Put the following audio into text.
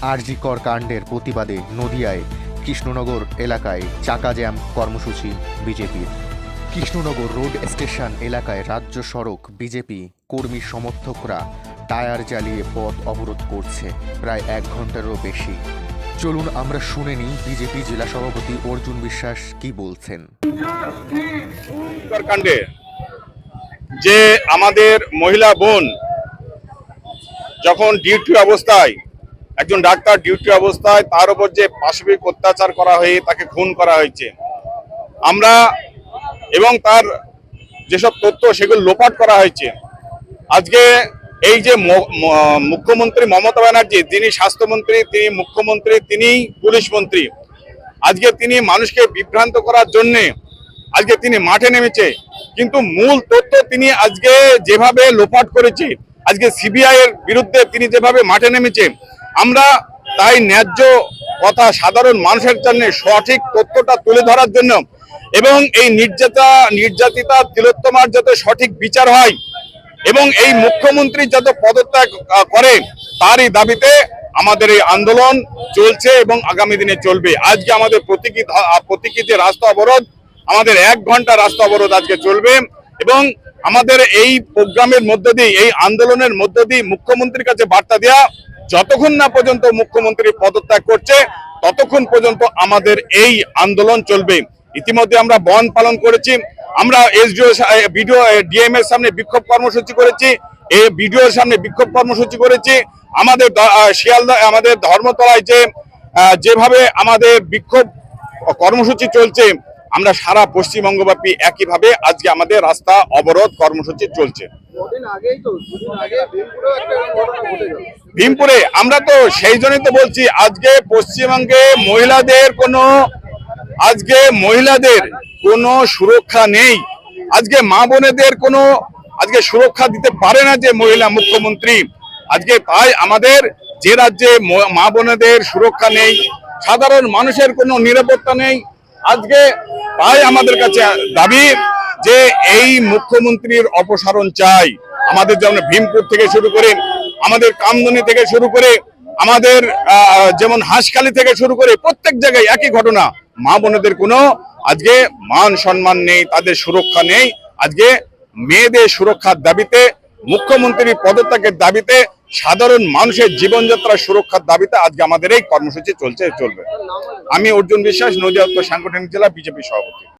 আরজিকর কাণ্ডের প্রতিবাদে নদিয়ায় কৃষ্ণনগর এলাকায় চাকা জ্যাম কর্মসূচি বিজেপির। কৃষ্ণনগর রোড স্টেশন এলাকায় রাজ্য সড়ক বিজেপি কর্মী সমর্থকরা টায়ার জ্বালিয়ে পথ অবরোধ করছে প্রায় 1 ঘন্টারও বেশি। চলুন আমরা শুনে নিই বিজেপি জেলা সভাপতি অর্জুন বিশ্বাস কি বলছেন। কাণ্ডে যে আমাদের মহিলা বোন যখন ডিউটি অবস্থায়, একজন ডাক্তার ডিউটি অবস্থায়, তার উপর যে পাশবিক অত্যাচার করা হয়ে তাকে খুন করা হয়েছে, আমরা এবং তার যেসব তথ্য সেগুলো লোপাট করা হয়েছে। আজকে এই যে মুখ্যমন্ত্রী মমতা ব্যানার্জি, তিনি স্বাস্থ্যমন্ত্রী, তিনি মুখ্যমন্ত্রী, তিনি পুলিশ মন্ত্রী, আজকে তিনি মানুষকে বিভ্রান্ত করার জন্যে আজকে তিনি মাঠে নেমেছে। কিন্তু মূল তথ্য তিনি আজকে যেভাবে লোপাট করেছে, আজকে সিবিআই এর বিরুদ্ধে তিনি যেভাবে মাঠে নেমেছে, আমরা তাই ন্যায্য কথা সাধারণ মানুষের জন্য সঠিক তথ্যটা তুলে ধরার জন্য এবং এই নির্যাতিতা তিলোত্তমার যাতে সঠিক বিচার হয় এবং এই মুখ্যমন্ত্রী যাতে পদত্যাগ করে, তারই দাবিতে আমাদের এই আন্দোলন চলছে এবং আগামী দিনে চলবে। আজকে আমাদের প্রতীকী যে রাস্তা অবরোধ, আমাদের 1 ঘন্টা রাস্তা অবরোধ আজকে চলবে এবং আমাদের এই প্রোগ্রামের মধ্য দিয়ে, এই আন্দোলনের মধ্য দিয়ে মুখ্যমন্ত্রীর কাছে বার্তা দেওয়া, যতক্ষণ না পর্যন্ত মুখ্যমন্ত্রী পদত্যাগ করছে ততক্ষণ পর্যন্ত আমাদের এই আন্দোলন চলবে। ইতিমধ্যে আমরা বন পালন করেছি, আমরা বিডিও ডিএম এর সামনে বিক্ষোভ কর্মসূচি করেছি, বিডিওর সামনে বিক্ষোভ কর্মসূচি করেছি। আমাদের শিয়ালদা, আমাদের ধর্মতলায় যেভাবে আমাদের বিক্ষোভ কর্মসূচি চলছে, আমরা সারা পশ্চিমবঙ্গব্যাপী একইভাবে আজকে আমাদের রাস্তা অবরোধ কর্মসূচি চলছে। ভীমপুরে আমরা তো সেই জন্যই তো বলছি, আজকে পশ্চিমবঙ্গে মহিলাদের কোনো সুরক্ষা নেই। আজকে মা বোনেদের কোনো আজকে সুরক্ষা দিতে পারে না যে মহিলা মুখ্যমন্ত্রী। আজকে তাই আমাদের যে রাজ্যে মা বোনেদের সুরক্ষা নেই, সাধারণ মানুষের কোনো নিরাপত্তা নেই, আজকে তাই আমাদের কাছে দাবি যে এই মুখ্যমন্ত্রীর অপসারণ চাই। আমাদের যেমন ভীমপুর থেকে শুরু করে, আমাদের কামদুনি থেকে শুরু করে, আমাদের যেমন হাঁসখালি থেকে শুরু করে প্রত্যেক জায়গায় একই ঘটনা। মা বোনেদের কোনো আজকে মান সম্মান নেই, তাদের সুরক্ষা নেই। আজকে মেয়েদের সুরক্ষার দাবিতে, মুখ্যমন্ত্রীর পদত্যাগের দাবিতে, সাধারণ মানুষের জীবনযাত্রার সুরক্ষার দাবিতে আজকে আমাদের এই কর্মসূচি চলবে। আমি অর্জুন বিশ্বাস, নদিয়া উত্তর সাংগঠনিক জেলা বিজেপি সভাপতি।